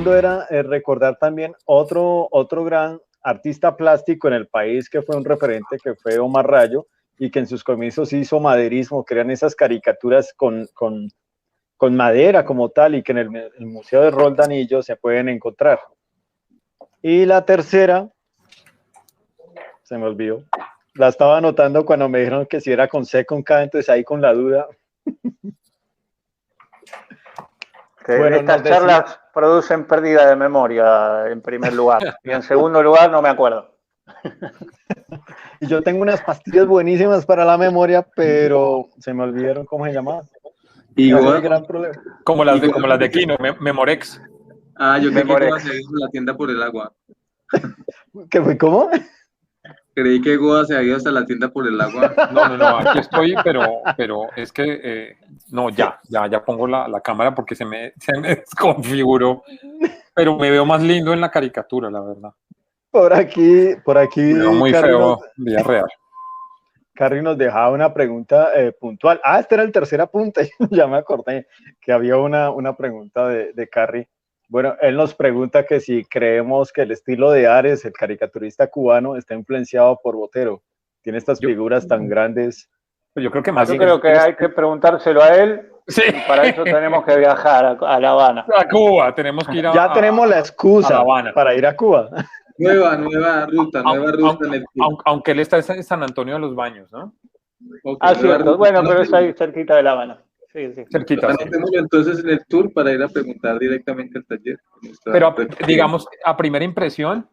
segundo era recordar también otro gran artista plástico en el país que fue un referente, que fue Omar Rayo, y que en sus comienzos hizo maderismo, que eran esas caricaturas con madera como tal, y que en el Museo de Roldanillo se pueden encontrar. Y la tercera, se me olvidó, la estaba anotando cuando me dijeron que si era con C, con K, entonces ahí con la duda. Bueno, estas charlas producen pérdida de memoria, en primer lugar. Y en segundo lugar, no me acuerdo. Y yo tengo unas pastillas buenísimas para la memoria, pero se me olvidaron cómo se llamaba. Y ese es el gran problema. Como las de Kino, Memorex. Ah, yo creí que Goa se había ido a la tienda por el agua. ¿Qué fue? ¿Cómo? Creí que Goa se había ido hasta la tienda por el agua. No, aquí estoy, pero es que, no, ya pongo la cámara porque se me desconfiguró, pero me veo más lindo en la caricatura, la verdad. Por aquí. Me veo muy feo, vida real. Carrie nos dejaba una pregunta puntual. Este era el tercer apunte, ya me acordé que había una pregunta de Carrie. Bueno, él nos pregunta que si creemos que el estilo de Ares, el caricaturista cubano, está influenciado por Botero. Tiene estas figuras tan grandes. Yo creo que más. Yo creo que hay que preguntárselo a él. Sí. Y para eso tenemos que viajar a La Habana. A Cuba, tenemos que ir Ya tenemos la excusa para ir a Cuba. Nueva ruta en el Club. Aunque él está en San Antonio de los Baños, ¿no? Okay, cierto. Bueno, pero es ahí cerquita de La Habana. Sí. Cerquita. Anotémoslo entonces en el tour para ir a preguntar directamente al taller. Pero, digamos, a primera impresión,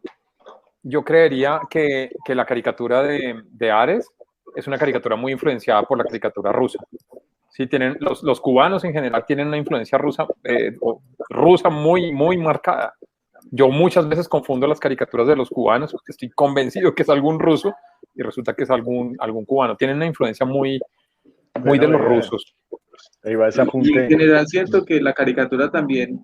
yo creería que la caricatura de Ares es una caricatura muy influenciada por la caricatura rusa. Sí, tienen, los cubanos en general tienen una influencia rusa muy, muy marcada. Yo muchas veces confundo las caricaturas de los cubanos, porque estoy convencido que es algún ruso y resulta que es algún cubano. Tienen una influencia muy de los rusos. Ahí va ese apunte. Y en general siento que la caricatura también,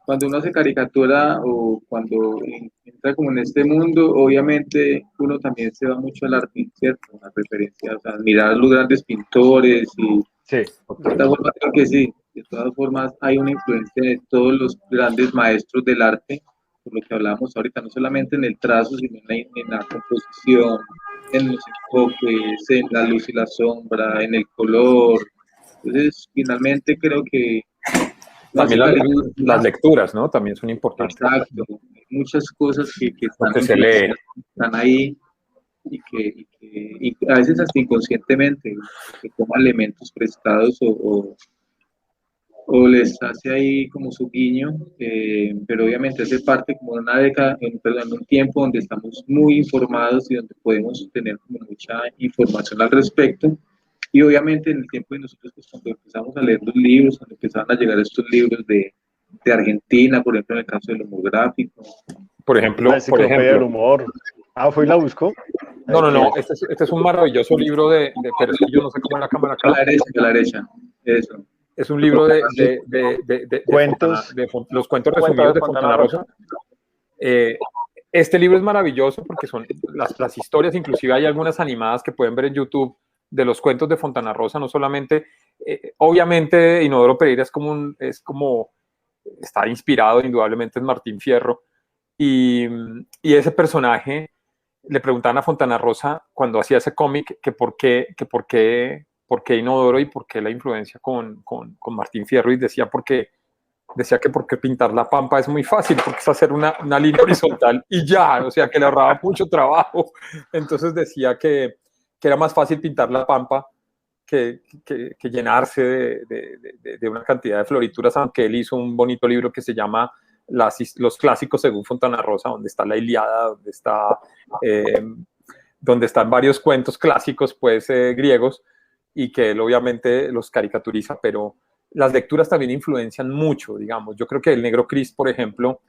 cuando uno hace caricatura o cuando entra como en este mundo, obviamente uno también se va mucho al arte, ¿cierto? A referencia, o sea, mirar a los grandes pintores y sí. De todas formas, creo que sí. De todas formas, hay una influencia de todos los grandes maestros del arte, por lo que hablábamos ahorita, no solamente en el trazo, sino en la composición, en los enfoques, en la luz y la sombra, en el color. Entonces, finalmente creo que... También las lecturas, ¿no? También son importantes. Exacto. Hay muchas cosas que están ahí y que a veces hasta inconscientemente que toma elementos prestados o les hace ahí como su guiño, pero obviamente hace parte como de una década, un tiempo donde estamos muy informados y donde podemos tener como mucha información al respecto. Y obviamente en el tiempo de nosotros, pues, cuando empezamos a leer los libros, cuando empezaban a llegar estos libros de Argentina, por ejemplo, en el caso del humor gráfico. Por ejemplo, del humor. ¿Fue y la buscó? No. Este es un maravilloso libro pero es que yo no sé cómo es la cámara acá. A la derecha, eso. Es un libro de cuentos, los cuentos resumidos de Fontana Rosa. Este libro es maravilloso porque son las historias, inclusive hay algunas animadas que pueden ver en YouTube de los cuentos de Fontana Rosa, no solamente, obviamente Inodoro Pereira es como está inspirado indudablemente en Martín Fierro, y ese personaje le preguntaban a Fontana Rosa cuando hacía ese cómic que por qué Inodoro y por qué la influencia con Martín Fierro, y decía que porque pintar la pampa es muy fácil, porque es hacer una línea horizontal y ya, o sea, que le ahorraba mucho trabajo. Entonces decía que era más fácil pintar la pampa que llenarse de una cantidad de florituras, aunque él hizo un bonito libro que se llama Los clásicos según Fontana Rosa, donde está la Ilíada, donde están varios cuentos clásicos, pues, griegos, y que él obviamente los caricaturiza, pero las lecturas también influencian mucho, digamos. Yo creo que el Negro Cris, por ejemplo,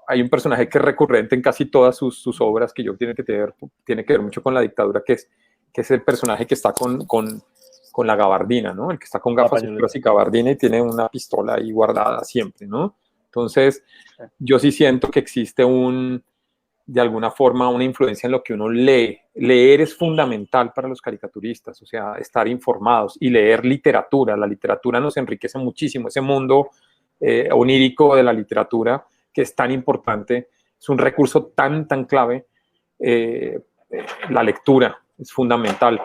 hay un personaje que es recurrente en casi todas sus obras, que tiene que ver mucho con la dictadura, que es el personaje que está con la gabardina, ¿no? El que está con gafas oscuras y gabardina y tiene una pistola ahí guardada siempre, ¿no? Entonces, yo sí siento que existe de alguna forma una influencia en lo que uno lee. Leer es fundamental para los caricaturistas, o sea, estar informados y leer literatura. La literatura nos enriquece muchísimo. Ese mundo onírico de la literatura, que es tan importante, es un recurso tan clave. La lectura es fundamental.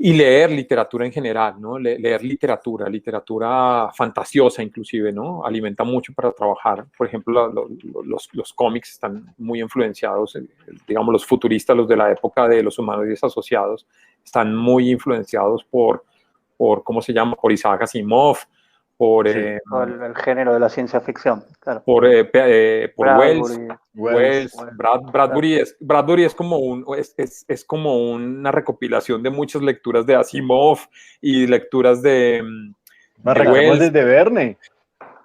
Y leer literatura en general, ¿no? Leer literatura fantasiosa inclusive, ¿no? Alimenta mucho para trabajar. Por ejemplo, los cómics están muy influenciados, digamos, los futuristas, los de la época de los humanoides asociados, están muy influenciados por ¿cómo se llama? Por Isaac Asimov, por el género de la ciencia ficción, claro. Por Wells. Bradbury es como una recopilación de muchas lecturas de Asimov y lecturas de Wells, desde Verne.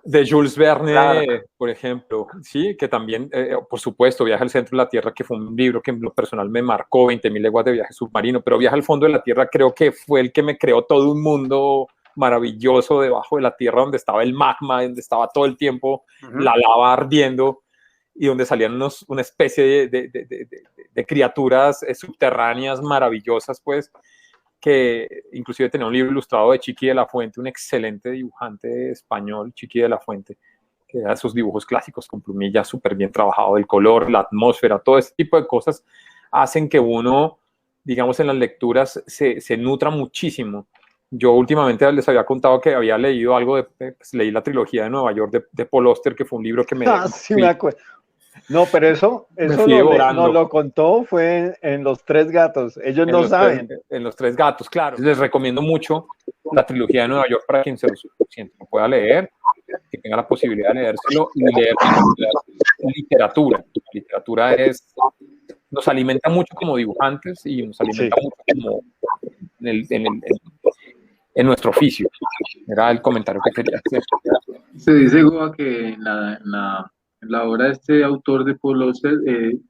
De Jules Verne, claro. Por ejemplo, sí, que también, por supuesto, Viaje al centro de la Tierra, que fue un libro que en lo personal me marcó, 20.000 leguas de viaje submarino, pero Viaje al fondo de la Tierra creo que fue el que me creó todo un mundo maravilloso debajo de la Tierra, donde estaba el magma, donde estaba todo el tiempo la lava ardiendo y donde salían una especie de criaturas subterráneas maravillosas, pues, que inclusive tenía un libro ilustrado de Chiqui de la Fuente, un excelente dibujante español, Chiqui de la Fuente, que da sus dibujos clásicos con plumillas súper bien trabajado, el color, la atmósfera, todo ese tipo de cosas hacen que uno, digamos, en las lecturas se nutra muchísimo. Yo últimamente les había contado que había leído algo pues, leí la trilogía de Nueva York de Paul Auster, que fue un libro que me... sí, me acuerdo. No, pero eso nos lo contó fue en Los Tres Gatos. Ellos no saben. En Los Tres Gatos, claro. Les recomiendo mucho la trilogía de Nueva York para quien se lo pueda leer, que tenga la posibilidad de leérselo y leer literatura. La literatura nos alimenta mucho como dibujantes y nos alimenta mucho como en nuestro oficio. Era el comentario que quería hacer. Se dice, Goa, que en la obra de este autor de Paul Auster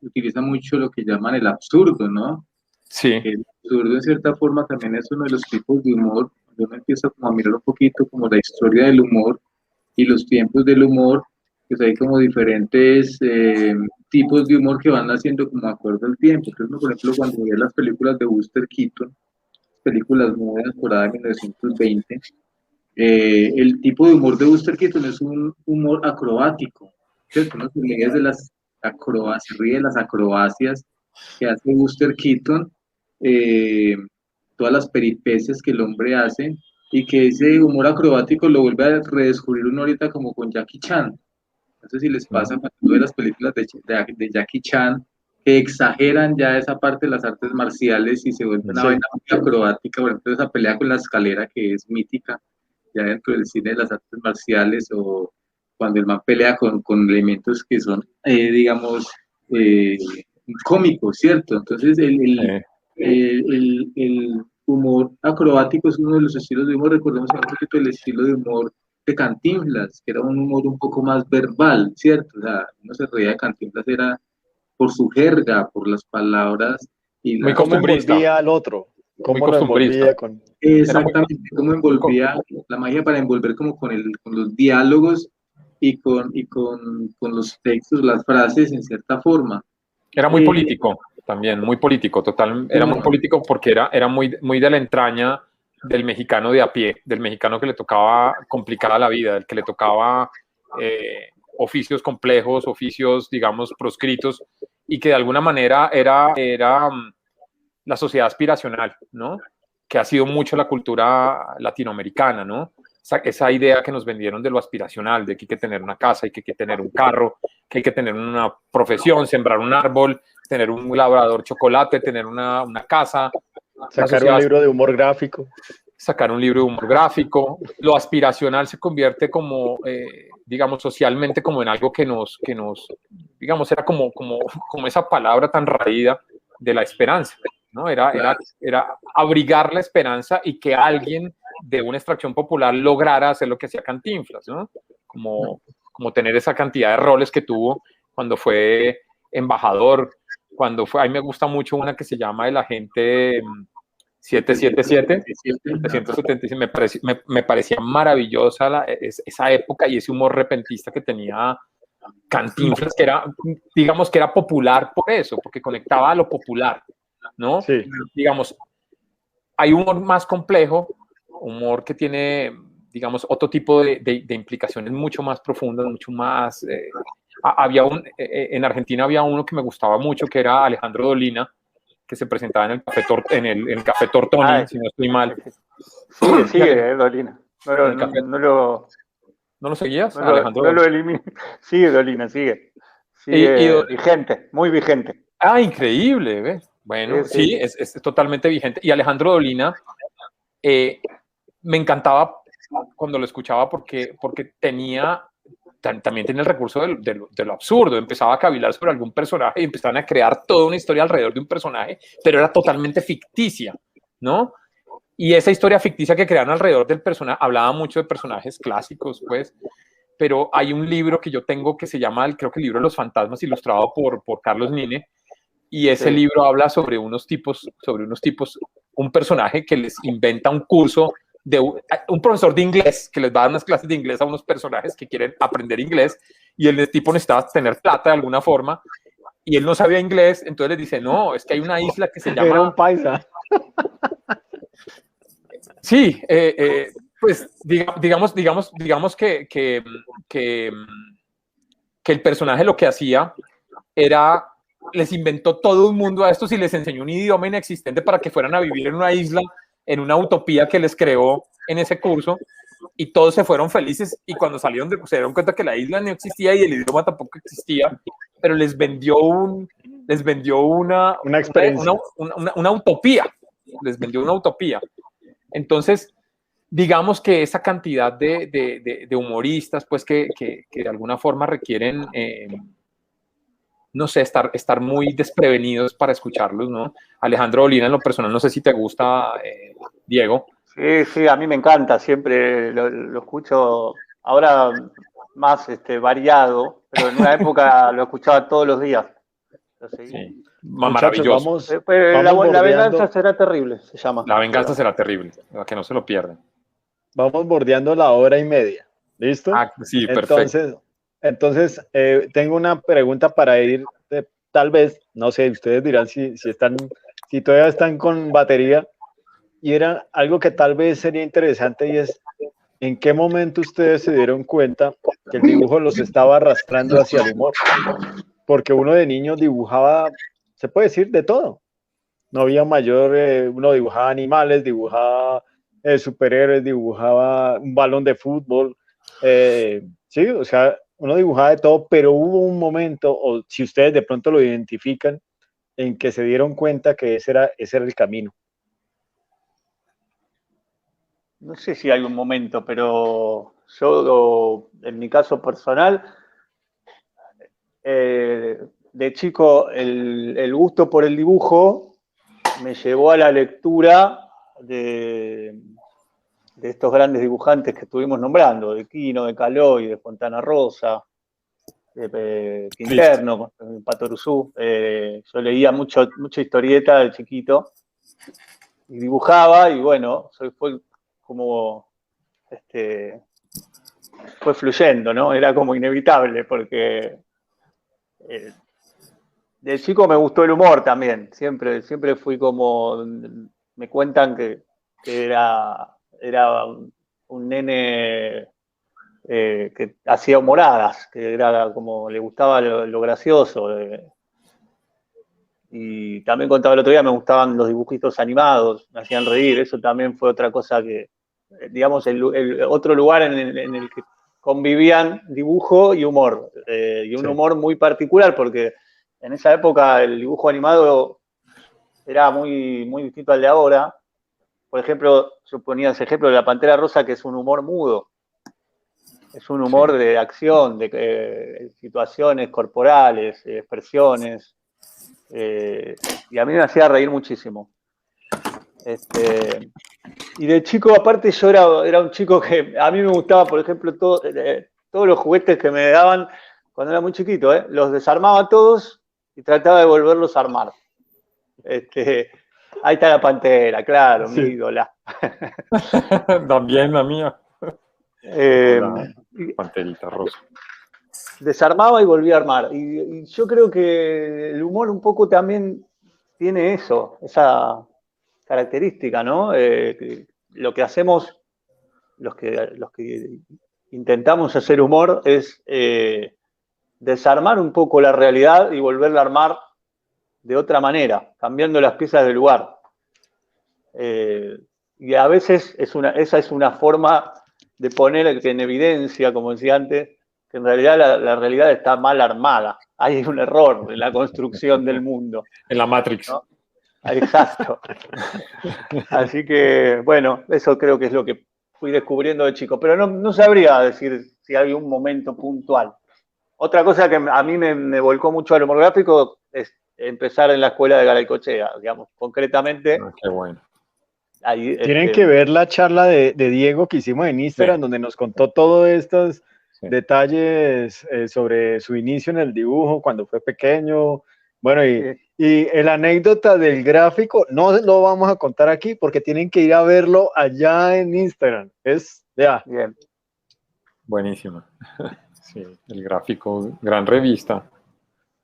utiliza mucho lo que llaman el absurdo, ¿no? Sí. El absurdo, en cierta forma, también es uno de los tipos de humor. Yo me empiezo como a mirar un poquito como la historia del humor y los tiempos del humor, pues hay como diferentes tipos de humor que van haciendo como acuerdo al tiempo. Entonces, por ejemplo, cuando veía las películas de Buster Keaton, películas mudas por ahí de 1920, el tipo de humor de Buster Keaton es un humor acrobático, ¿cierto? Uno se ríe de las acrobacias que hace Buster Keaton, todas las peripecias que el hombre hace, y que ese humor acrobático lo vuelve a redescubrir uno ahorita como con Jackie Chan. No sé si les pasa cuando ven las películas de Jackie Chan, que exageran ya esa parte de las artes marciales y se vuelve una vaina muy acrobática. Por ejemplo, esa pelea con la escalera que es mítica ya dentro del cine de las artes marciales, o cuando el man pelea con elementos que son, digamos, cómicos, ¿cierto? Entonces, el humor acrobático es uno de los estilos de humor. Recordemos un poquito el estilo de humor de Cantinflas, que era un humor un poco más verbal, ¿cierto? O sea, uno se reía de Cantinflas era por su jerga, por las palabras y muy cómo envolvía al otro, cómo lo envolvía con... Exactamente, cómo envolvía la magia para envolver como con los diálogos y con los textos, las frases en cierta forma. Era muy político también, muy político, total, era muy político porque era muy de la entraña del mexicano de a pie, del mexicano que le tocaba complicada la vida, del que le tocaba oficios complejos, oficios, digamos, proscritos, y que de alguna manera era la sociedad aspiracional, ¿no? Que ha sido mucho la cultura latinoamericana, ¿no? Esa idea que nos vendieron de lo aspiracional, de que hay que tener una casa, que hay que tener un carro, que hay que tener una profesión, sembrar un árbol, tener un labrador chocolate, tener una casa. Sacar un libro de humor gráfico. Sacar un libro de humor gráfico. Lo aspiracional se convierte como, digamos, socialmente como en algo que nos digamos, era como esa palabra tan raída de la esperanza, ¿no? Era abrigar la esperanza y que alguien de una extracción popular lograra hacer lo que hacía Cantinflas, ¿no? Como tener esa cantidad de roles que tuvo cuando fue embajador, cuando fue, a mí me gusta mucho una que se llama El Agente 777, me parecía maravillosa esa época y ese humor repentista que tenía Cantinflas, que era, digamos, que era popular por eso, porque conectaba a lo popular, ¿no? Sí. Digamos, hay humor más complejo, humor que tiene, digamos, otro tipo de implicaciones mucho más profundas, mucho más... en Argentina había uno que me gustaba mucho, que era Alejandro Dolina, que se presentaba en el Café Tortoni, si no estoy mal. Sigue, Dolina. ¿No lo seguías, Alejandro? No lo eliminé. Sigue, Dolina, sigue. Vigente, muy vigente. Ah, increíble, ¿ves? Bueno, sí. Es totalmente vigente. Y Alejandro Dolina, me encantaba cuando lo escuchaba porque también tenía el recurso de lo absurdo. Empezaba a cavilar sobre algún personaje y empezaban a crear toda una historia alrededor de un personaje, pero era totalmente ficticia, ¿no? Y esa historia ficticia que crearon alrededor del personaje, hablaba mucho de personajes clásicos, pues, pero hay un libro que yo tengo que se llama, creo que el libro de los fantasmas, ilustrado por Carlos Nine, y ese libro habla sobre unos tipos, un personaje que les inventa un curso de un profesor de inglés que les va a dar unas clases de inglés a unos personajes que quieren aprender inglés, y el tipo necesitaba tener plata de alguna forma, y él no sabía inglés, entonces les dice, no, es que hay una isla que se llama... Era un paisa. Sí, pues digamos que el personaje lo que hacía era, les inventó todo un mundo a estos y les enseñó un idioma inexistente para que fueran a vivir en una isla, en una utopía que les creó en ese curso, y todos se fueron felices, y cuando salieron se dieron cuenta que la isla no existía y el idioma tampoco existía, pero les vendió una experiencia, una utopía, les vendió una utopía. Entonces, digamos que esa cantidad de humoristas, pues que de alguna forma requieren, no sé, estar muy desprevenidos para escucharlos, ¿no? Alejandro Dolina, en lo personal, no sé si te gusta, Diego. Sí, a mí me encanta, siempre lo escucho, ahora más variado, pero en una época lo escuchaba todos los días. Sí. Maravilloso. La venganza será terrible, se llama. La venganza será terrible, para que no se lo pierdan. Vamos bordeando la 1:30, ¿listo? Sí, perfecto. Entonces tengo una pregunta para ir, tal vez, no sé, ustedes dirán si todavía están con batería, y era algo que tal vez sería interesante, y es, ¿en qué momento ustedes se dieron cuenta que el dibujo los estaba arrastrando hacia el humor? Porque uno de niño dibujaba, se puede decir, de todo. No había uno dibujaba animales, dibujaba superhéroes, dibujaba un balón de fútbol, sí, o sea, uno dibujaba de todo, pero hubo un momento, o si ustedes de pronto lo identifican, en que se dieron cuenta que ese era el camino. No sé si hay un momento, pero yo, en mi caso personal, de chico, el gusto por el dibujo me llevó a la lectura de estos grandes dibujantes que estuvimos nombrando, de Quino, de Caloi, de Fontana Rosa, de Quinterno, Patoruzú. Yo leía mucha historieta de chiquito y dibujaba, y bueno, fue como fue fluyendo, ¿no? Era como inevitable, porque de chico me gustó el humor también. Siempre fui como, me cuentan que era un nene que hacía humoradas, que era como, le gustaba lo gracioso. Y también contaba el otro día, me gustaban los dibujitos animados, me hacían reír. Eso también fue otra cosa que, digamos, el otro lugar en el que convivían dibujo y humor. Y un humor muy particular, porque en esa época el dibujo animado era muy, muy distinto al de ahora. Por ejemplo, yo ponía ese ejemplo de La Pantera Rosa, que es un humor mudo. Es un humor de acción, de situaciones corporales, expresiones. Y a mí me hacía reír muchísimo. Y de chico, aparte, yo era un chico que a mí me gustaba, por ejemplo, todos los juguetes que me daban cuando era muy chiquito, los desarmaba todos y trataba de volverlos a armar. Ahí está la Pantera, claro, mi ídola. También la mía. Panterita rosa. Desarmaba y volvía a armar. Y yo creo que el humor un poco también tiene esa característica, ¿no? Lo que hacemos los que intentamos hacer humor es desarmar un poco la realidad y volverla a armar de otra manera, cambiando las piezas del lugar. Y a veces esa es una forma de poner en evidencia, como decía antes, que en realidad la realidad está mal armada. Hay un error en la construcción del mundo. En la Matrix. ¿No? Exacto. Así que, bueno, eso creo que es lo que fui descubriendo de chico. Pero no sabría decir si hay un momento puntual. Otra cosa que a mí me volcó mucho al humor gráfico es empezar en la escuela de Garaycochea, digamos, concretamente. Qué bueno. Ahí, tienen que ver la charla de Diego que hicimos en Instagram, donde nos contó todos estos detalles sobre su inicio en el dibujo, cuando fue pequeño. Bueno, y la anécdota del gráfico no lo vamos a contar aquí porque tienen que ir a verlo allá en Instagram. Ya. Bien. Buenísimo. Sí, el gráfico, gran revista.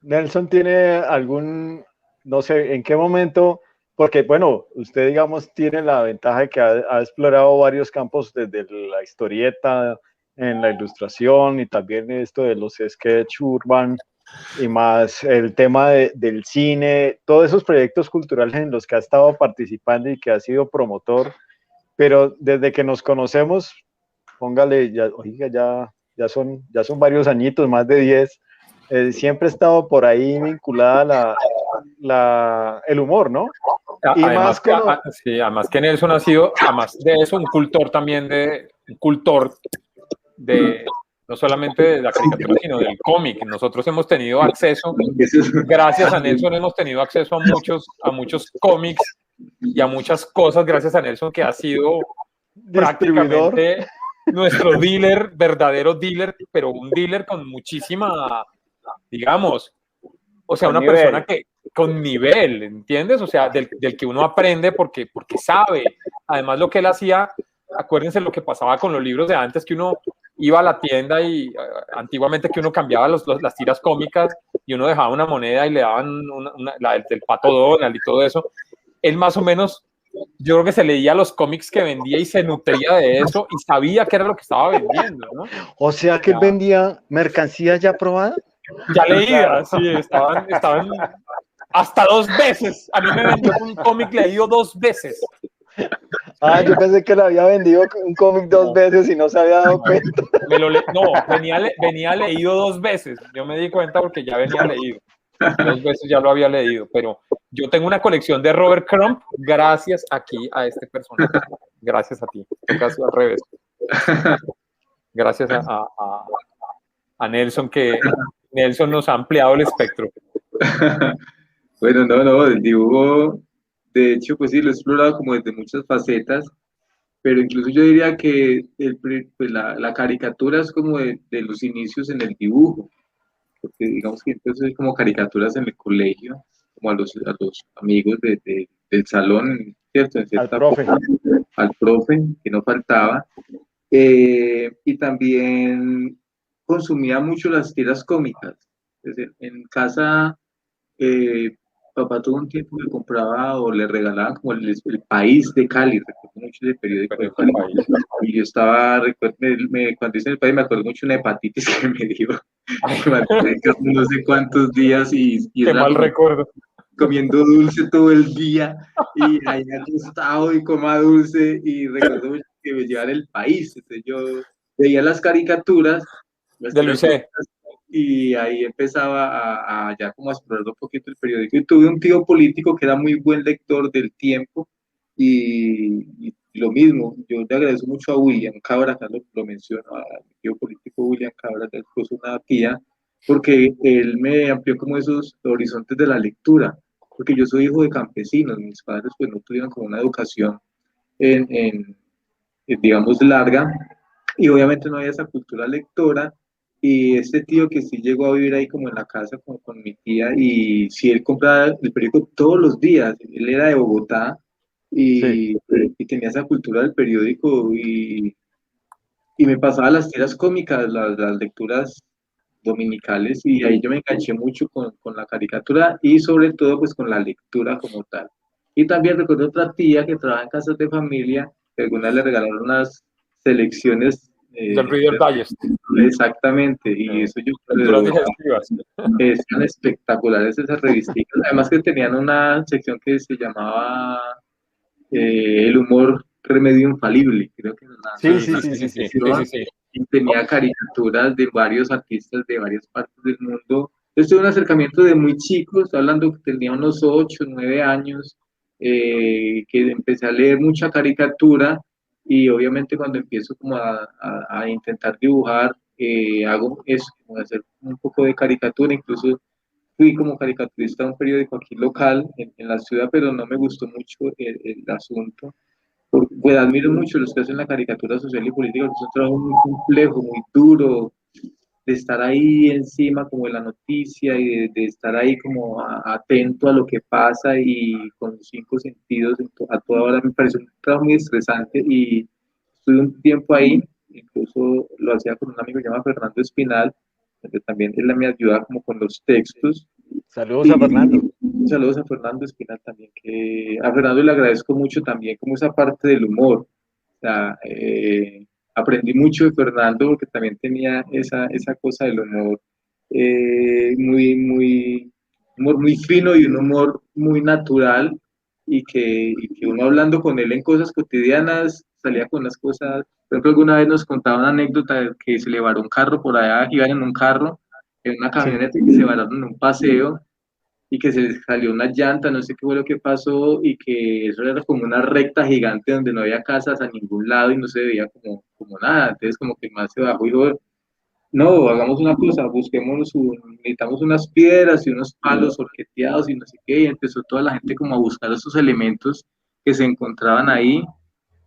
Nelson tiene algún, no sé, en qué momento, porque bueno, usted digamos tiene la ventaja de que ha explorado varios campos desde la historieta, en la ilustración y también esto de los sketch urban y más el tema del cine, todos esos proyectos culturales en los que ha estado participando y que ha sido promotor, pero desde que nos conocemos, póngale, ya son varios añitos, más de 10, siempre ha estado por ahí vinculada el humor, ¿no? Y además, además que Nelson ha sido, además de eso, un cultor de no solamente de la caricatura, sino del cómic. Nosotros hemos tenido acceso, gracias a Nelson hemos tenido acceso a muchos cómics y a muchas cosas gracias a Nelson, que ha sido prácticamente nuestro dealer, verdadero dealer, pero un dealer con muchísima, digamos, o sea, una persona que con nivel, ¿entiendes? O sea, del que uno aprende porque sabe. Además, lo que él hacía, acuérdense lo que pasaba con los libros de antes, que uno iba a la tienda y antiguamente que uno cambiaba las tiras cómicas y uno dejaba una moneda y le daban la del Pato Donald y todo eso. Él más o menos, yo creo que se leía los cómics que vendía y se nutría de eso y sabía qué era lo que estaba vendiendo, ¿no? O sea, que él vendía mercancía ya probada. Ya leída, sí, estaban hasta 2 veces. A mí me vendió un cómic leído 2 veces. Ah, yo pensé que le había vendido un cómic 2 veces y no se había dado cuenta. Venía leído 2 veces. Yo me di cuenta porque ya venía leído. 2 veces ya lo había leído, pero yo tengo una colección de Robert Crumb gracias aquí a este personaje. Gracias a ti. Casi al revés. Gracias a Nelson, que Nelson nos ha ampliado el espectro. Bueno, no, el dibujo, de hecho, pues sí, lo he explorado como desde muchas facetas, pero incluso yo diría que pues la caricatura es como de los inicios en el dibujo, porque digamos que entonces como caricaturas en el colegio, como a los amigos del salón, ¿cierto? Al profe. Al profe, que no faltaba, y también consumía mucho las tiras cómicas. Es decir, en casa, papá tuvo un tiempo que compraba o le regalaban como el País de Cali, recuerdo mucho ese periódico de Cali. Y yo estaba, cuando hice el País, me acuerdo mucho de una hepatitis que me dio, no sé cuántos días, y qué mal recuerdo. Comiendo dulce todo el día, y ahí acostado y coma dulce, y recuerdo mucho que me llevaba El País. Entonces yo veía las caricaturas de Luce, y ahí empezaba a ya como a explorar un poquito el periódico, y tuve un tío político que era muy buen lector del Tiempo, y lo mismo, yo le agradezco mucho a William Cabra, acá lo menciono, a mi tío político William Cabra, que es una tía, porque él me amplió como esos horizontes de la lectura, porque yo soy hijo de campesinos, mis padres pues no tuvieron como una educación digamos larga, y obviamente no había esa cultura lectora. Y este tío que sí llegó a vivir ahí como en la casa con mi tía, y sí, él compraba el periódico todos los días. Él era de Bogotá y tenía esa cultura del periódico, y me pasaba las tiras cómicas, las lecturas dominicales, y ahí yo me enganché mucho con la caricatura y sobre todo pues con la lectura como tal. Y también recuerdo otra tía que trabajaba en casas de familia, que algunas le regalaron unas selecciones del Reader Digest. Exactamente, y eso yo creo que eran espectaculares esas revistas. Además que tenían una sección que se llamaba El humor remedio infalible, creo que sí. Y tenía caricaturas de varios artistas de varias partes del mundo. Entonces tuve un acercamiento de muy chico, estoy hablando que tenía unos 8, 9 años, que empecé a leer mucha caricatura, y obviamente cuando empiezo como a intentar dibujar, hago eso, como hacer un poco de caricatura. Incluso fui como caricaturista a un periódico aquí local en la ciudad, pero no me gustó mucho el asunto. Pues admiro mucho los que hacen la caricatura social y política, porque es un trabajo muy complejo, muy duro, de estar ahí encima como de la noticia, y de estar ahí como atento a lo que pasa y con los 5 sentidos a toda hora. Me pareció un trabajo muy estresante, y estuve un tiempo ahí, incluso lo hacía con un amigo llamado Fernando Espinal, donde también él me ayudaba como con los textos. Saludos a Fernando. Saludos a Fernando Espinal también, que a Fernando le agradezco mucho también como esa parte del humor. O sea, aprendí mucho de Fernando porque también tenía esa cosa del humor, humor muy fino y un humor muy natural, y que uno hablando con él en cosas cotidianas salía con las cosas. Por ejemplo, alguna vez nos contaba una anécdota de que se le varó un carro por allá, iban en un carro, en una camioneta, y que se vararon en un paseo, y que se les salió una llanta, no sé qué fue lo que pasó, y que eso era como una recta gigante donde no había casas a ningún lado y no se veía como nada. Entonces como que más se bajó y dijo, no, hagamos una cosa, necesitamos unas piedras y unos palos horqueteados y no sé qué, y empezó toda la gente como a buscar esos elementos que se encontraban ahí,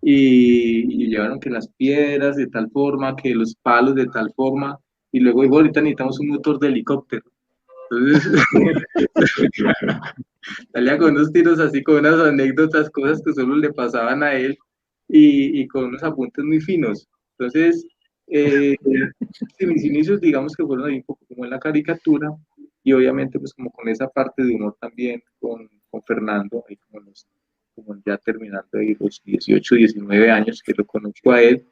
y llevaron que las piedras de tal forma, que los palos de tal forma, y luego dijo, ahorita necesitamos un motor de helicóptero. Entonces, salía con unos tiros así, con unas anécdotas, cosas que solo le pasaban a él, y con unos apuntes muy finos. Entonces, mis inicios, digamos que fueron ahí un poco como en la caricatura, y obviamente pues como con esa parte de humor también con Fernando, ahí como ya terminando ahí los 18, 19 años que lo conozco a él,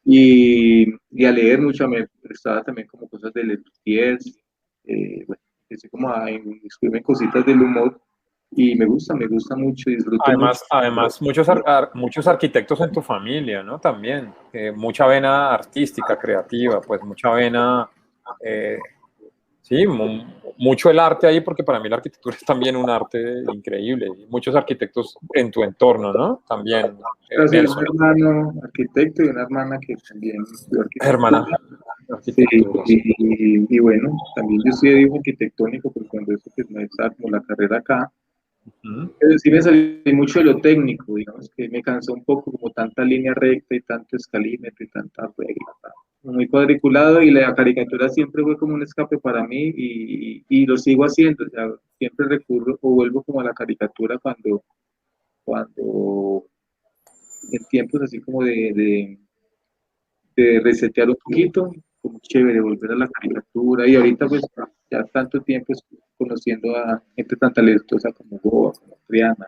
y a leer mucho. Me prestaba también como cosas de Letiers, bueno, empecé como a inscribirme en cositas del humor, y me gusta mucho, disfruto mucho. Además muchos arquitectos en tu familia, ¿no? También, mucha vena artística, creativa, pues mucha vena, sí, mucho el arte ahí, porque para mí la arquitectura es también un arte increíble. Y muchos arquitectos en tu entorno, ¿no? También. Un hermano arquitecto y una hermana que también estudió arquitectura. Hermana. Sí, y bueno, también yo estudié dibujo arquitectónico, porque cuando eso pues no estaba como la carrera acá. Pero sí me salí mucho de lo técnico, digamos que me cansó un poco como tanta línea recta y tanto escalímetro y tanta regla, muy cuadriculado, y la caricatura siempre fue como un escape para mí, y lo sigo haciendo. O sea, siempre recurro o vuelvo como a la caricatura cuando en tiempos así como de resetear un poquito, como chévere volver a la caricatura. Y ahorita pues ya tanto tiempo conociendo a gente tan talentosa como Goa, como Triana,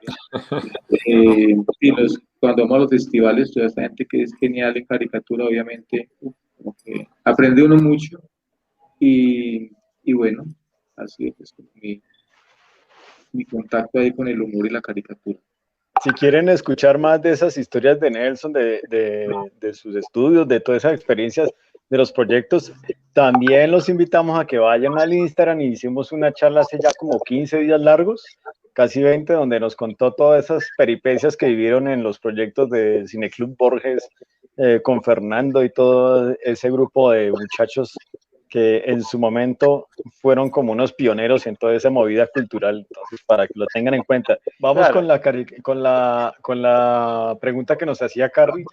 cuando vamos a los festivales, toda esta gente que es genial en caricatura, obviamente como que aprende uno mucho, y bueno, así es pues, mi contacto ahí con el humor y la caricatura. Si quieren escuchar más de esas historias de Nelson, de sus estudios, de todas esas experiencias, de los proyectos, también los invitamos a que vayan al Instagram. Y hicimos una charla hace ya como 15 días largos, casi 20, donde nos contó todas esas peripecias que vivieron en los proyectos de Cineclub Borges, con Fernando y todo ese grupo de muchachos que en su momento fueron como unos pioneros en toda esa movida cultural. Entonces, para que lo tengan en cuenta. Vamos claro. con la pregunta que nos hacía Carly.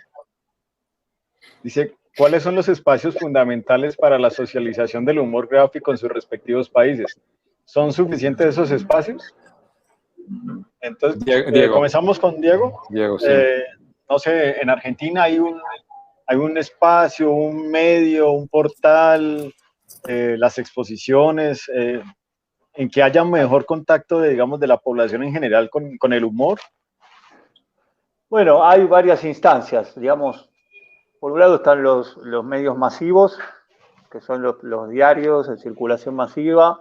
Dice, ¿cuáles son los espacios fundamentales para la socialización del humor gráfico en sus respectivos países? ¿Son suficientes esos espacios? Entonces, Diego. Comenzamos con Diego. Diego, sí. No sé, en Argentina hay un espacio, un medio, un portal, las exposiciones, en que haya mejor contacto digamos, de la población en general con el humor. Bueno, hay varias instancias, digamos. por un lado están los medios masivos, que son los diarios en circulación masiva,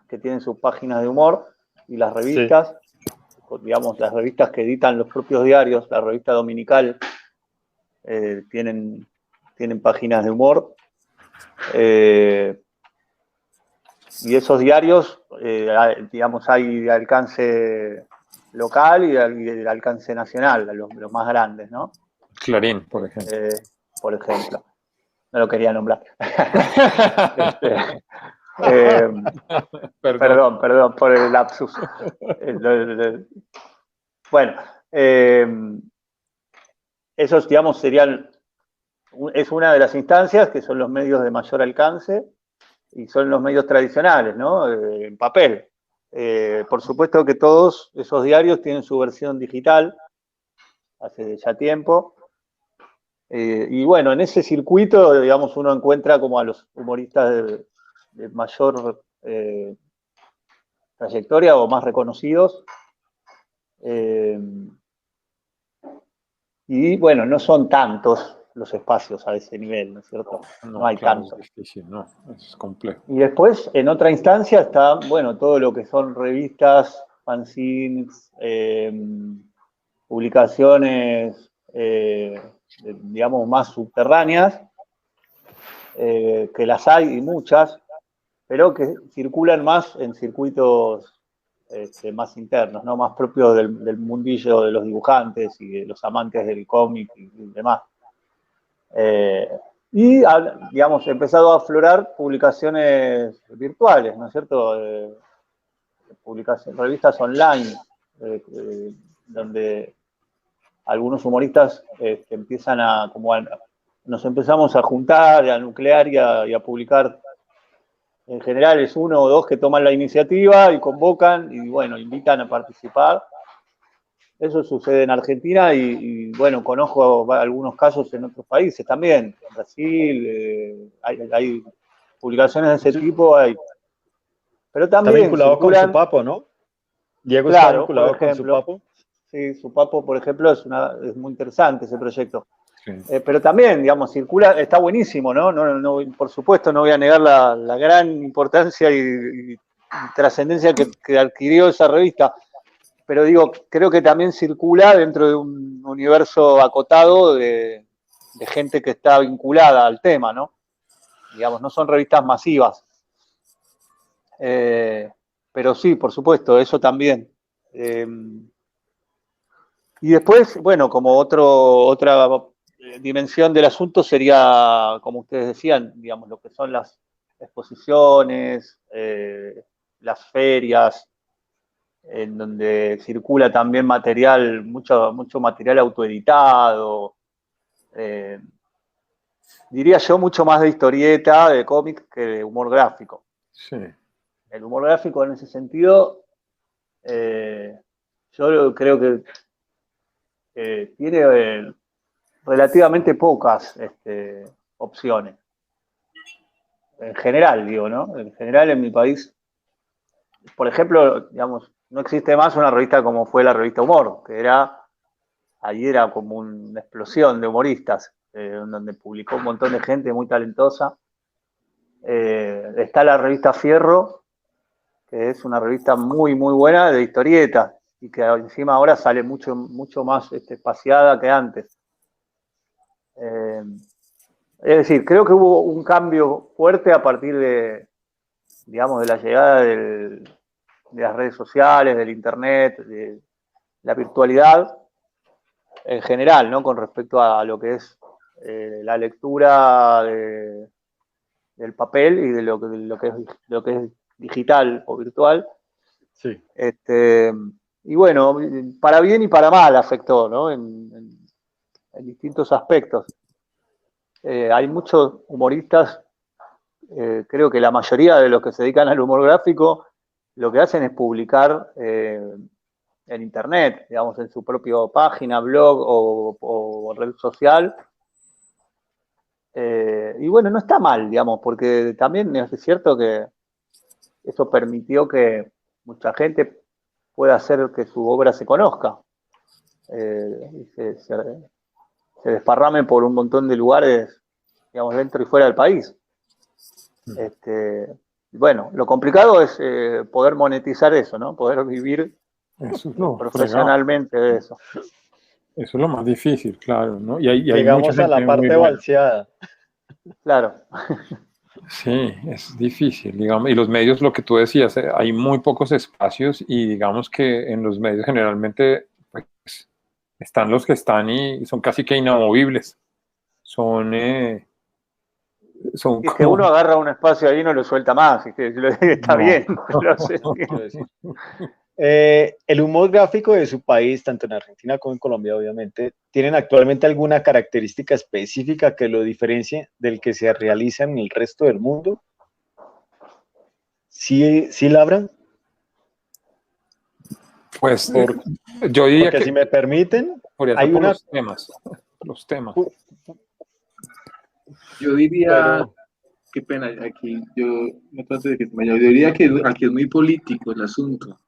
que tienen sus páginas de humor, y las revistas, digamos, las revistas que editan los propios diarios, la revista dominical, tienen páginas de humor. Y esos diarios, digamos, hay de alcance local y de alcance nacional, los más grandes, ¿no? Clarín, por ejemplo. Por ejemplo. No lo quería nombrar. Perdón por el lapsus. Bueno, esos, digamos, es una de las instancias que son los medios de mayor alcance y son los medios tradicionales, ¿no? En papel. Por supuesto que todos esos diarios tienen su versión digital, hace ya tiempo. Y bueno, en ese circuito, digamos, uno encuentra como a los humoristas de mayor trayectoria o más reconocidos. Y bueno, no son tantos los espacios a ese nivel, ¿no es cierto? No hay claro, tantos. Es difícil, no, es complejo. Y después, en otra instancia, está, bueno, todo lo que son revistas, fanzines, publicaciones, digamos, más subterráneas, que las hay y muchas, pero que circulan más en circuitos más internos, ¿no? Más propios del mundillo de los dibujantes y de los amantes del cómic y demás. Y, digamos, he empezado a aflorar publicaciones virtuales, ¿no es cierto? Revistas online, donde algunos humoristas empiezan nos empezamos a juntar, a nuclear y a publicar. En general es uno o dos que toman la iniciativa y convocan y, bueno, invitan a participar. Eso sucede en Argentina y bueno, conozco algunos casos en otros países también. En Brasil, hay publicaciones de ese tipo. Pero también está vinculado con Supapo, ¿no? Diego, claro, está vinculado con Supapo. Sí, Supapo, por ejemplo, es muy interesante ese proyecto. Sí. Pero también, digamos, circula, está buenísimo, ¿no? No, por supuesto, no voy a negar la gran importancia y trascendencia que adquirió esa revista. Pero digo, creo que también circula dentro de un universo acotado de gente que está vinculada al tema, ¿no? Digamos, no son revistas masivas. Pero sí, por supuesto, eso también. Y después, bueno, como otra dimensión del asunto sería, como ustedes decían, digamos, lo que son las exposiciones, las ferias, en donde circula también material, mucho material autoeditado, diría yo mucho más de historieta, de cómic, que de humor gráfico. Sí. El humor gráfico en ese sentido, yo creo que tiene relativamente pocas opciones. En general, digo, ¿no? En general en mi país, por ejemplo, digamos, no existe más una revista como fue la revista Humor, que ahí era como una explosión de humoristas, donde publicó un montón de gente muy talentosa. Está la revista Fierro, que es una revista muy, muy buena de historietas, y que encima ahora sale mucho más espaciada que antes. Es decir, creo que hubo un cambio fuerte a partir de, digamos, de la llegada de las redes sociales, del internet, de la virtualidad en general, ¿no? Con respecto a lo que es la lectura del papel y de lo que es digital o virtual. Sí. Y bueno, para bien y para mal afectó, ¿no? En distintos aspectos. Hay muchos humoristas, creo que la mayoría de los que se dedican al humor gráfico, lo que hacen es publicar en internet, digamos, en su propia página, blog o red social. Y bueno, no está mal, digamos, porque también es cierto que eso permitió que mucha gente pueda hacer que su obra se conozca. se desparrame por un montón de lugares, digamos, dentro y fuera del país. Bueno, lo complicado es poder monetizar eso, ¿no? Poder vivir profesionalmente de eso. Eso es lo más difícil, claro, ¿no? Y hay llegamos mucha a la gente parte balseada. Claro. Sí, es difícil, digamos, y los medios, lo que tú decías, hay muy pocos espacios y digamos que en los medios generalmente pues, están los que están y son casi que inamovibles. Son Es como... que uno agarra un espacio ahí y no lo suelta más, y que está bien. El humor gráfico de su país, tanto en Argentina como en Colombia, obviamente, ¿tienen actualmente alguna característica específica que lo diferencie del que se realiza en el resto del mundo? ¿Sí labran? Pues yo diría porque que si me permiten, hay los temas. Yo diría, qué pena, aquí yo me trato de que se me vaya. Yo diría que aquí es muy político el asunto.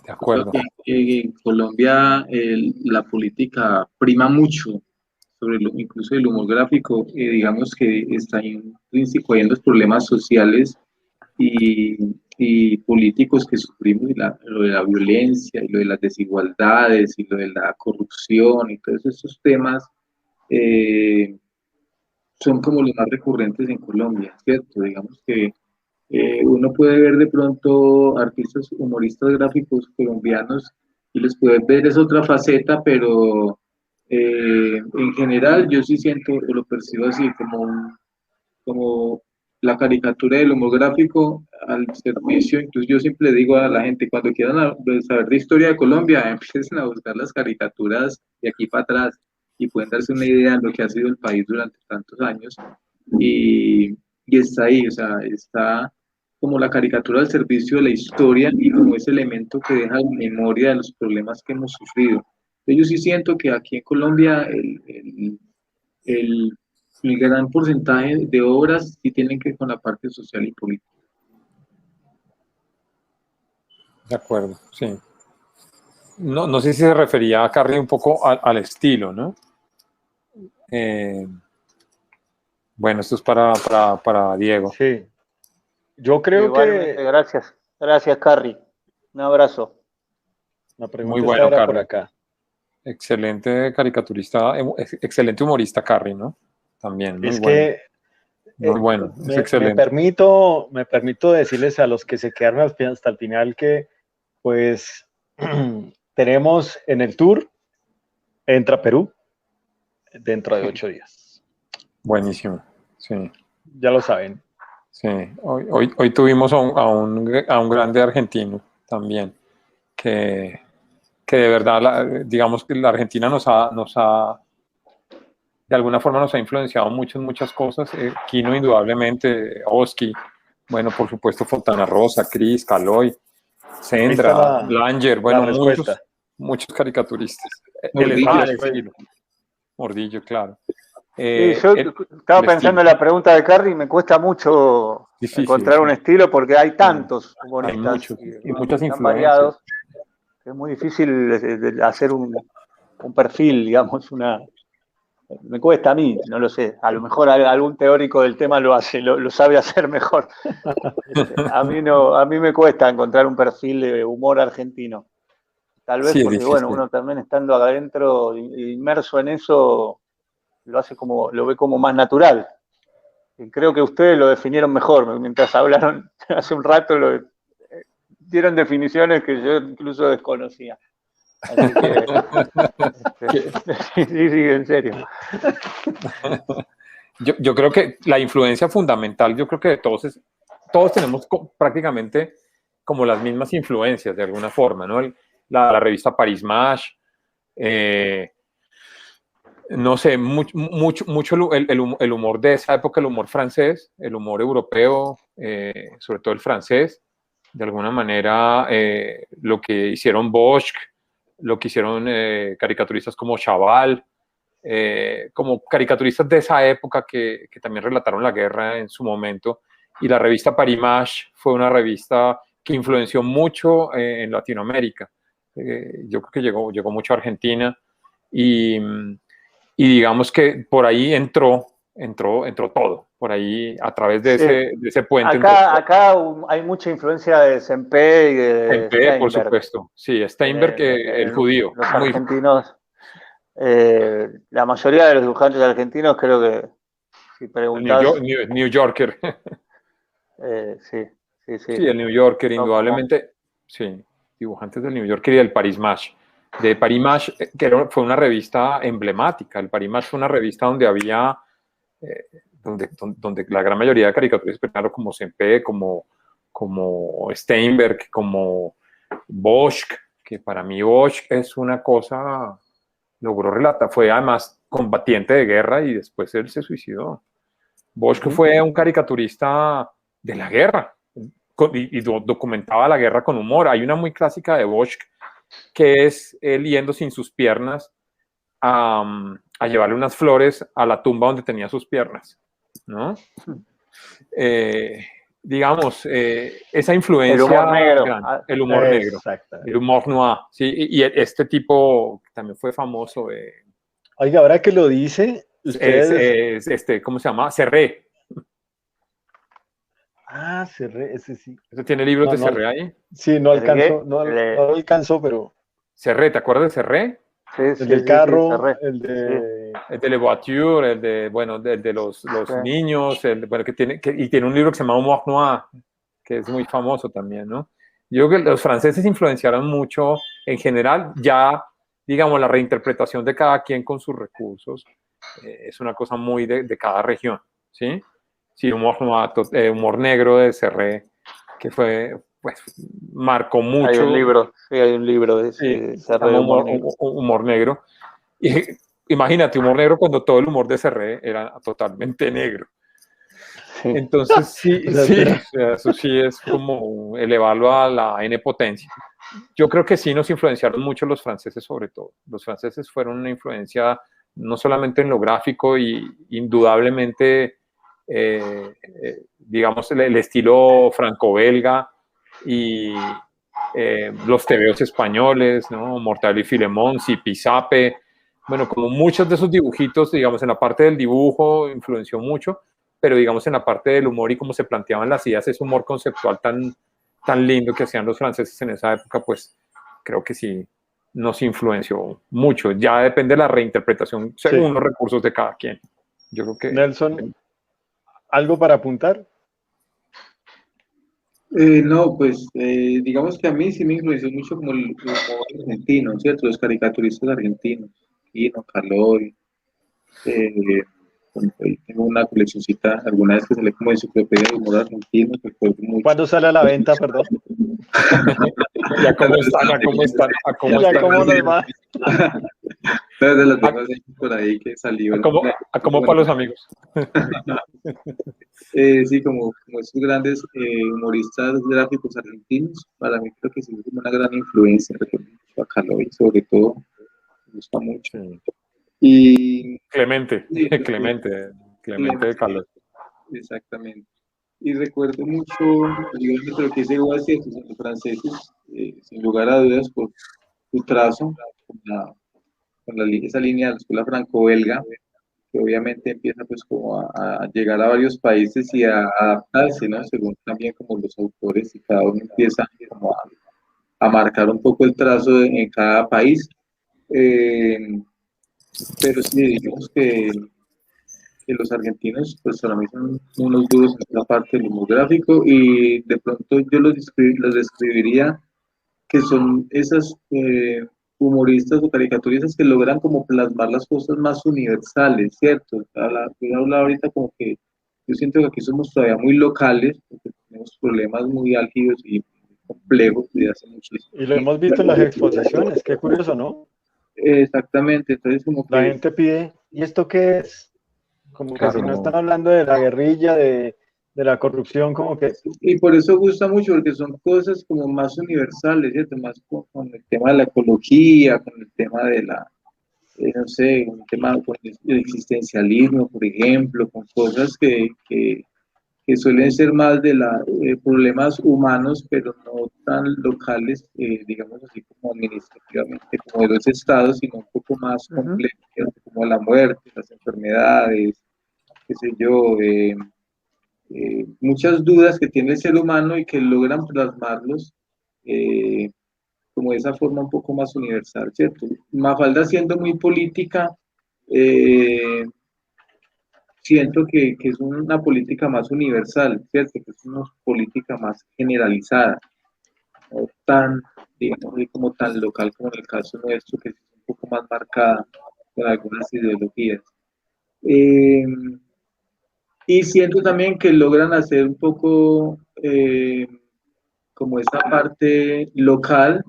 De acuerdo. En Colombia la política prima mucho sobre incluso el humor gráfico, digamos que está intrínseco ahí en los problemas sociales y políticos que sufrimos, lo de la violencia y lo de las desigualdades y lo de la corrupción y todos esos temas son como los más recurrentes en Colombia, ¿cierto? Digamos que uno puede ver de pronto artistas humoristas gráficos colombianos y les puede ver es otra faceta, pero en general yo sí siento o lo percibo así como la caricatura del humor gráfico al servicio. Incluso yo siempre le digo a la gente, cuando quieran saber de historia de Colombia, empiecen a buscar las caricaturas de aquí para atrás y pueden darse una idea de lo que ha sido el país durante tantos años. Y está ahí, o sea, está como la caricatura al servicio de la historia y como ese elemento que deja en memoria de los problemas que hemos sufrido. Yo sí siento que aquí en Colombia el gran porcentaje de obras sí tienen que ver con la parte social y política. De acuerdo, sí. No sé si se refería a Carrie un poco al estilo, ¿no? Bueno, esto es para Diego. Sí. Yo creo igualmente, que... Gracias, Carrie. Un abrazo. La pregunta era Carrie. Por acá. Excelente caricaturista, excelente humorista Carrie, ¿no? También, muy bueno. Muy bueno, es excelente. Me permito decirles a los que se quedaron hasta el final que, pues, tenemos en el tour, entra Perú, dentro de 8 días. Buenísimo, sí. Ya lo saben. Sí, hoy tuvimos a un grande argentino también, que de verdad, digamos que la Argentina nos ha, de alguna forma nos ha influenciado mucho en muchas cosas. Kino indudablemente, Oski, bueno, por supuesto Fontana Rosa, Cris, Caloi, Sendra, Langer, bueno, muchos caricaturistas. Mordillo, claro. Sí, yo estaba pensando en la pregunta de Carrie y me cuesta mucho encontrar un estilo porque hay tantos humoristas hay muchos, y muchas influencias variados, que es muy difícil hacer un perfil, digamos, me cuesta a mí, no lo sé, a lo mejor algún teórico del tema lo hace, lo sabe hacer mejor. A mí me cuesta encontrar un perfil de humor argentino. Tal vez porque, bueno, uno también estando adentro, inmerso en eso, lo ve como más natural. Y creo que ustedes lo definieron mejor. Mientras hablaron hace un rato, dieron definiciones que yo incluso desconocía. Así que, sí, en serio. Yo creo que la influencia fundamental, yo creo que de todos tenemos prácticamente como las mismas influencias de alguna forma, ¿no? La revista Paris Match, no sé, mucho el humor de esa época, el humor francés, el humor europeo, sobre todo el francés, de alguna manera lo que hicieron Bosch, lo que hicieron caricaturistas como Chaval, como caricaturistas de esa época que también relataron la guerra en su momento. Y la revista Paris Match fue una revista que influenció mucho en Latinoamérica. Yo creo que llegó mucho a Argentina y y digamos que por ahí entró todo, por ahí a través de ese puente. Acá hay mucha influencia de Sempe y de Sempe, por supuesto, sí, Steinberg, el judío. Los argentinos, la mayoría de los dibujantes argentinos creo que, si preguntás... New Yorker. Sí, el New Yorker, indudablemente, sí, dibujantes del New Yorker y del Paris Match. De Paris Match, que fue una revista emblemática. El Paris Match fue una revista donde había, donde la gran mayoría de caricaturistas, claro, como Sempe, como Steinberg, como Bosch, que para mí Bosch es una cosa, logró relatar, fue además combatiente de guerra y después él se suicidó. Bosch fue un caricaturista de la guerra y documentaba la guerra con humor. Hay una muy clásica de Bosch que es él yendo sin sus piernas a llevarle unas flores a la tumba donde tenía sus piernas, ¿no? Digamos, esa influencia... El humor negro. El humor negro. El humor noir. Sí, y este tipo también fue famoso. Oiga, ahora que lo dice... ¿cómo se llama? Serré. Serré, ese sí. ¿Ese tiene libros de Serré ahí? Sí, no alcanzó, pero... Serré, ¿te acuerdas de Serré? Sí, el del carro, el de Le Voiture, el de los niños, y tiene un libro que se llama Humor Noir, que es muy famoso también, ¿no? Yo creo que los franceses influenciaron mucho, en general, ya, digamos, la reinterpretación de cada quien con sus recursos, es una cosa muy de cada región, ¿sí? Sí, Humor Noir, Humor Negro de Serré, que fue... pues marcó mucho. Hay un libro de Serré, humor negro. Y imagínate, humor negro cuando todo el humor de Serré era totalmente negro. Sí. Entonces, sí, eso sí es como elevarlo a la N potencia. Yo creo que sí nos influenciaron mucho los franceses, sobre todo. Los franceses fueron una influencia no solamente en lo gráfico y indudablemente, digamos, el estilo franco-belga, y los tebeos españoles, ¿no? Mortadelo y Filemón, Zipizape, bueno, como muchos de esos dibujitos, digamos, en la parte del dibujo influenció mucho, pero digamos en la parte del humor y cómo se planteaban las ideas, ese humor conceptual tan lindo que hacían los franceses en esa época, pues creo que sí nos influenció mucho. Ya depende de la reinterpretación según los recursos de cada quien. Yo creo que... Nelson, ¿algo para apuntar? No, pues digamos que a mí sí me influenció mucho como el humor argentino, ¿cierto? Los caricaturistas argentinos, Quino, Calori, tengo una coleccioncita, alguna vez que sale como enciclopedia de humor argentino. Que fue muy... ¿Cuándo sale a la venta, perdón? ¿Ya cómo están? ¿Ya cómo nos va? De los demás por ahí que salió. ¿A cómo para los amigos? Sí, como estos grandes humoristas gráficos argentinos, para mí creo que sí es una gran influencia, a Calori sobre todo, me gusta mucho. Y Clemente de Calori. Exactamente. Y recuerdo mucho, digamos, lo que es igual que los franceses, sin lugar a dudas, por su trazo, esa línea de la escuela franco-belga, que obviamente empieza pues como a llegar a varios países y a adaptarse, ¿no? Según también como los autores, y cada uno empieza como a marcar un poco el trazo en cada país. Pero sí, digamos que los argentinos pues para mí son unos duros en la parte del humor gráfico, y de pronto yo los describiría que son esas humoristas o caricaturistas que logran como plasmar las cosas más universales, ¿cierto? Yo hablaba ahorita como que yo siento que aquí somos todavía muy locales, porque tenemos problemas muy álgidos y complejos desde hace mucho tiempo. Y lo hemos visto en las exposiciones, qué curioso, ¿no? Exactamente, entonces como que... La gente pide, ¿y esto qué es? Como que si no están hablando de la guerrilla, de la corrupción, como que... Y por eso gusta mucho, porque son cosas como más universales, ¿cierto? Más con el tema de la ecología, con el tema de la, no sé, con el tema del existencialismo, por ejemplo, con cosas que que suelen ser más de problemas humanos, pero no tan locales, digamos así como administrativamente, como de los estados, sino un poco más complejos, como la muerte, las enfermedades, qué sé yo, muchas dudas que tiene el ser humano y que logran plasmarlos como de esa forma un poco más universal, ¿cierto? Mafalda siendo muy política, siento que es una política más universal, ¿cierto? Que es una política más generalizada, no tan, digamos, como tan local como en el caso nuestro, que es un poco más marcada con algunas ideologías. Y siento también que logran hacer un poco como esa parte local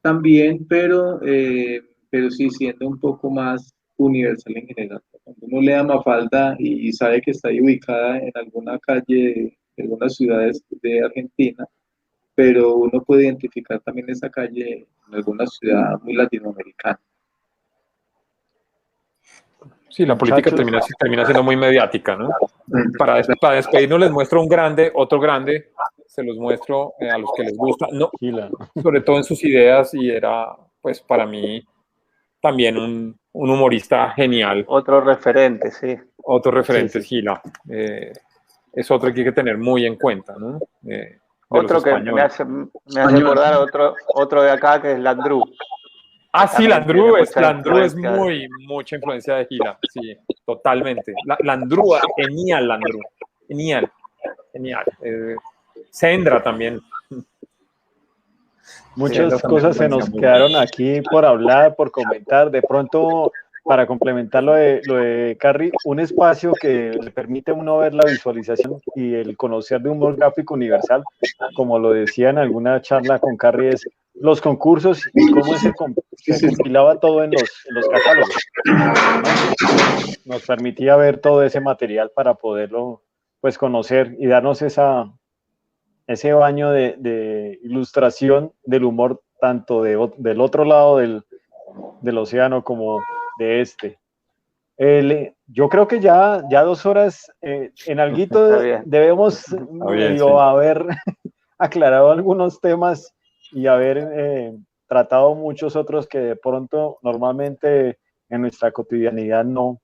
también, pero sí siendo un poco más universal en general. Cuando uno lee a Mafalda y sabe que está ahí ubicada en alguna calle de algunas ciudades de Argentina, pero uno puede identificar también esa calle en alguna ciudad muy latinoamericana. Sí, la política termina siendo muy mediática, ¿no? Para despedirnos les muestro un grande, otro grande, se los muestro a los que les gusta, no, sobre todo en sus ideas, y era, pues, para mí también un humorista genial. Otro referente, sí. Otro referente, sí. Gila. Es otro que hay que tener muy en cuenta, ¿no? Otro que me hace recordar otro de acá, que es Landru. Ah, sí, Landru es mucha influencia de Gila, sí, totalmente. Landru, genial. Sendra también. Muchas cosas se nos quedaron aquí por hablar, por comentar. De pronto, para complementar lo de Carrie, un espacio que le permite a uno ver la visualización y el conocer de humor gráfico universal, como lo decía en alguna charla con Carrie, es los concursos y cómo se compilaba todo en los catálogos. Nos permitía ver todo ese material para poderlo, pues, conocer y darnos ese baño de ilustración del humor, tanto del otro lado del océano como de este. Yo creo que ya 2 horas, en alguito debemos medio haber aclarado algunos temas y haber tratado muchos otros que de pronto normalmente en nuestra cotidianidad no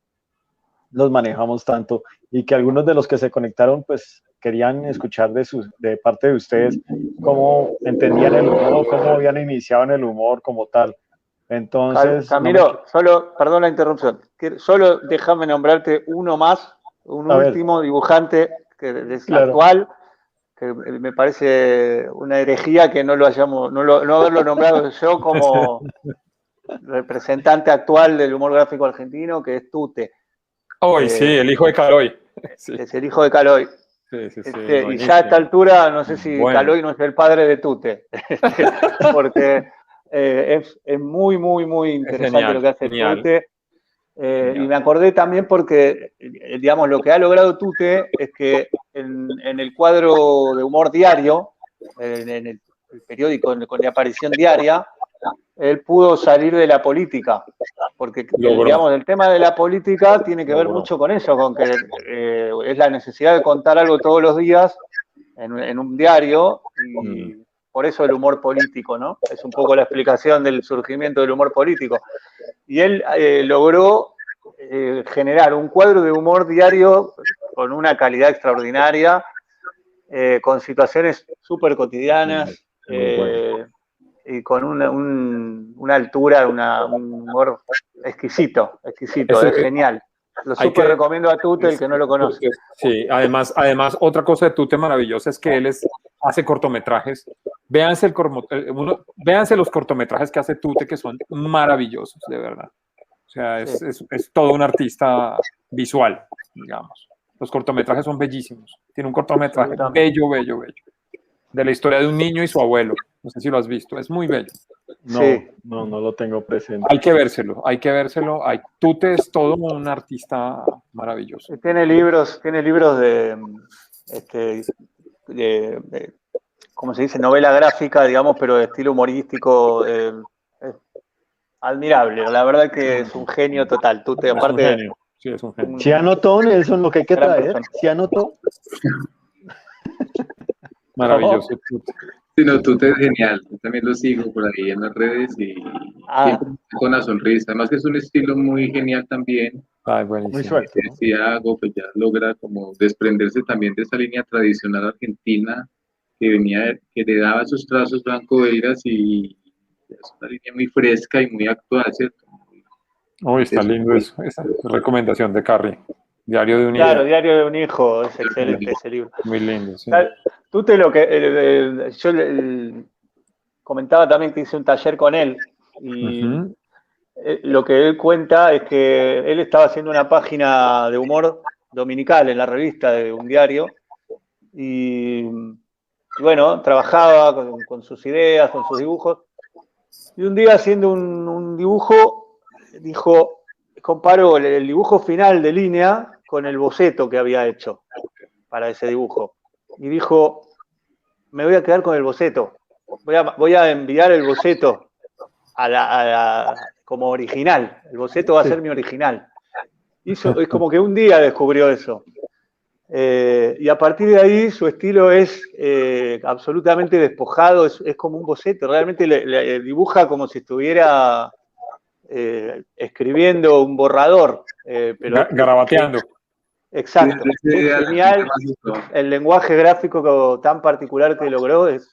los manejamos tanto, y que algunos de los que se conectaron pues querían escuchar de parte de ustedes cómo entendían el humor, cómo habían iniciado en el humor como tal. Entonces, Camilo, solo, perdón la interrupción, solo déjame nombrarte uno más, un último dibujante que es actual, que me parece una herejía que no haberlo nombrado yo como representante actual del humor gráfico argentino, que es Tute. Sí, el hijo de Caloy. Sí. Es el hijo de Caloy. Sí, y ya a esta altura, no sé si Caloy no es el padre de Tute, porque es muy, muy, muy interesante lo que hace Tute. Y me acordé también porque, digamos, lo que ha logrado Tute es que en el cuadro de humor diario, en el periódico con la aparición diaria, él pudo salir de la política, porque digamos, el tema de la política tiene que ver mucho con eso, con que es la necesidad de contar algo todos los días en un diario, y por eso el humor político, ¿no? Es un poco la explicación del surgimiento del humor político. Y él logró generar un cuadro de humor diario con una calidad extraordinaria, con situaciones súper cotidianas, y con una altura, un humor exquisito, es genial. Lo súper recomiendo a Tute, el que no lo conoce. Sí, además, otra cosa de Tute maravillosa es que él hace cortometrajes. Véanse los cortometrajes que hace Tute, que son maravillosos, de verdad. O sea, es todo un artista visual, digamos. Los cortometrajes son bellísimos. Tiene un cortometraje bello, de la historia de un niño y su abuelo. No sé si lo has visto, es muy bello. No lo tengo presente. Hay que vérselo. Tute es todo un artista maravilloso. Tiene libros de ¿cómo se dice? Novela gráfica, digamos, pero de estilo humorístico. Admirable, la verdad que es un genio total. Tute, aparte. Sí, es un genio. ¿Sí anotó, Nelson, lo que hay que traer? ¿Sí anotó? Maravilloso. Sí, no, tú es genial. Yo también lo sigo por ahí en las redes y siempre con la sonrisa. Además que es un estilo muy genial también. Ay, buenísimo. Muy suelto, ¿no? Si hago, pues ya logra como desprenderse también de esa línea tradicional argentina que le daba esos trazos blanco-belgas y es una línea muy fresca y muy actual, ¿cierto? Uy, está lindo eso. Esa recomendación de Carrie. Diario de un hijo. Claro, Diario de un hijo, es excelente ese libro. Muy lindo, sí. Tú yo comentaba también que hice un taller con él y lo que él cuenta es que él estaba haciendo una página de humor dominical en la revista de un diario y bueno, trabajaba con sus ideas, con sus dibujos y un día haciendo un dibujo dijo, comparó el dibujo final de línea con el boceto que había hecho para ese dibujo. Y dijo, me voy a quedar con el boceto. Voy a enviar el boceto como original. El boceto va a ser mi original. Es como que un día descubrió eso. Y a partir de ahí su estilo es absolutamente despojado, es como un boceto. Realmente le dibuja como si estuviera escribiendo un borrador. Pero garabateando. Exacto. Es genial. El lenguaje gráfico tan particular que logró es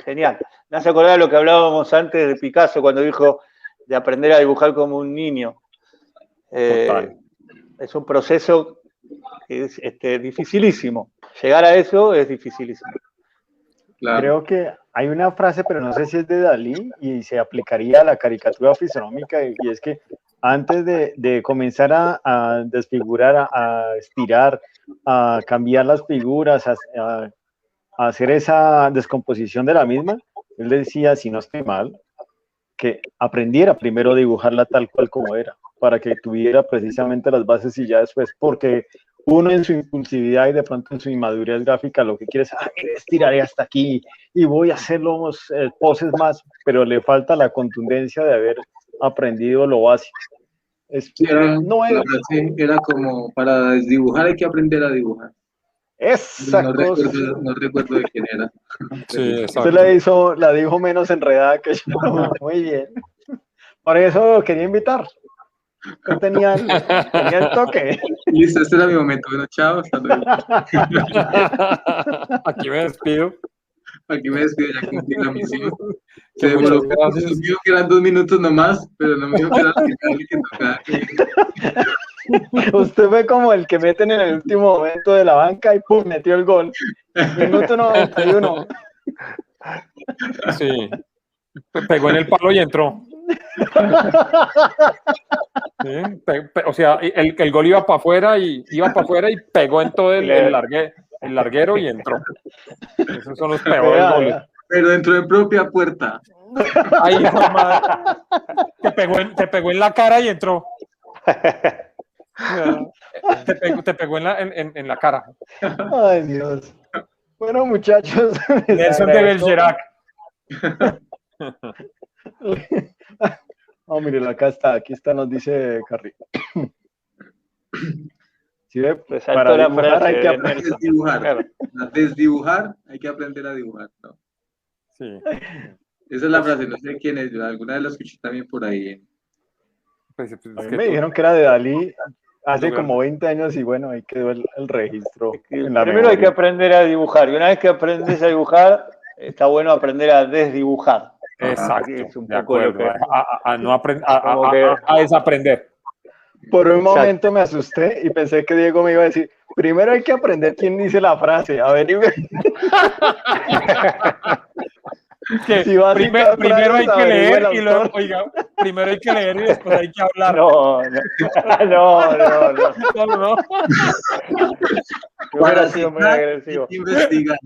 genial. Me hace acordar lo que hablábamos antes de Picasso cuando dijo de aprender a dibujar como un niño. Es un proceso que es dificilísimo. Llegar a eso es dificilísimo. Claro. Creo que hay una frase, pero no sé si es de Dalí y se aplicaría a la caricatura fisonómica, y es que antes de comenzar a desfigurar, a estirar, a cambiar las figuras, a hacer esa descomposición de la misma, él decía, si no estoy mal, que aprendiera primero a dibujarla tal cual como era, para que tuviera precisamente las bases y ya después, porque uno en su impulsividad y de pronto en su inmadurez gráfica lo que quiere es, estiraré hasta aquí y voy a hacer los poses más, pero le falta la contundencia de haber aprendido lo básico. Era como para desdibujar hay que aprender a dibujar. Esa no recuerdo de quién era. Sí, usted la dijo menos enredada que yo. Muy bien. Por eso lo quería invitar. Yo tenía el toque. Listo, este era mi momento. Bueno, chao, hasta luego. Aquí me despido. Ya cumplí la misión. Se demoró, que eran 2 minutos nomás, pero no me dijo que era el que tocaba. Usted fue como el que meten en el último momento de la banca y ¡pum! Metió el gol. Minuto 91. Sí. Pegó en el palo y entró. ¿Sí? O sea, el gol iba para afuera y pegó en todo el larguero y entró. Esos son los peores goles. Pero dentro de propia puerta. Ay, jamás. Te pegó en la cara y entró. Te pegó en la cara. Ay, Dios. Bueno, muchachos. Nelson de Bergerac. Oh, miren, aquí está, nos dice Carri. ¿Sí, pues para dibujar hay que desdibujar. Desdibujar, hay que aprender a dibujar, ¿no? Sí. Esa es la frase, no sé quién es, alguna vez la escuché también por ahí. Pues a mí me dijeron que era de Dalí hace como 20 años y bueno, ahí quedó el registro. Primero hay que aprender a dibujar y una vez que aprendes a dibujar, está bueno aprender a desdibujar. Exacto, es un de poco acuerdo, lo que, a desaprender. Por un momento me asusté y pensé que Diego me iba a decir, primero hay que aprender quién dice la frase, a ver, si primero hay que leer y luego, oiga, primero hay que leer y después hay que hablar. No. Hubiera sido muy agresivo. Investigar.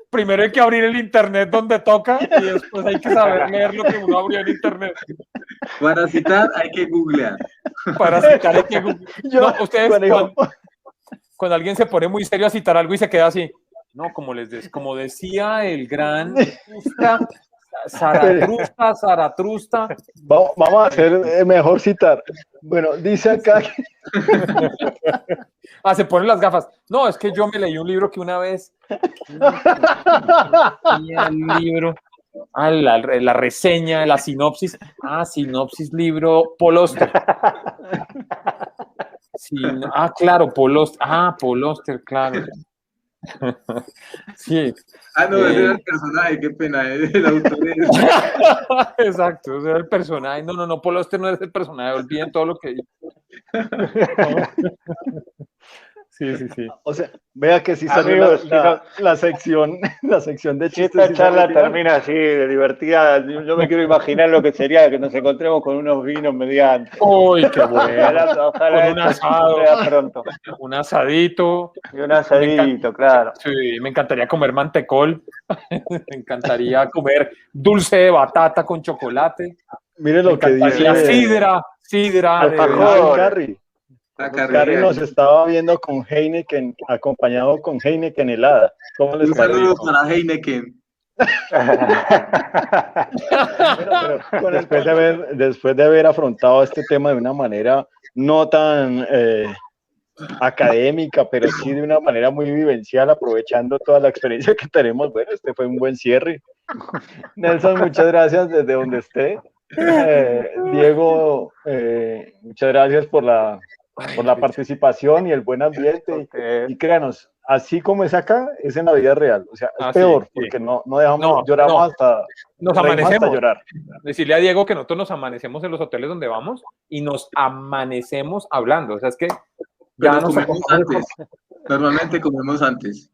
Primero hay que abrir el internet donde toca y después hay que saber leer lo que uno abrió en internet. Para citar hay que googlear. No, ustedes cuando alguien se pone muy serio a citar algo y se queda así. No, como decía el gran Zaratrusta. Vamos a hacer mejor citar. Bueno, dice acá Se ponen las gafas. No, es que yo me leí un libro que una vez... el libro... la reseña, la sinopsis. Sinopsis, libro, Paul Auster. Claro, Paul Auster. Paul Auster, claro. Sí. No, ese era el personaje, qué pena, el autor es... Exacto, ese era el personaje. No, Paul Auster no es el personaje, olviden todo lo que dijo. Sí. O sea, vea que si salió la sección de chistes. Esta charla termina así, de divertida. Yo me quiero imaginar lo que sería que nos encontremos con unos vinos mediante. ¡Uy, qué bueno! Ojalá con un asado. Pronto. Un asadito. Y un asadito, claro. Sí, me encantaría comer mantecol. Me encantaría comer dulce de batata con chocolate. Mire lo que dice. Sidra. Carrie. Carrie nos estaba viendo con Heineken, acompañado con Heineken helada. ¿Cómo les parece? Un saludo para Heineken. Después de haber afrontado este tema de una manera no tan académica, pero sí de una manera muy vivencial, aprovechando toda la experiencia que tenemos. Bueno, este fue un buen cierre. Nelson, muchas gracias desde donde esté. Diego, muchas gracias por la participación y el buen ambiente. Y créanos, así como es acá, es en la vida real. O sea, es peor, porque no dejamos, lloramos hasta... Nos amanecemos. Hasta llorar. Decirle a Diego que nosotros nos amanecemos en los hoteles donde vamos y nos amanecemos hablando. O sea, es que ya nos comemos antes. Normalmente comemos antes.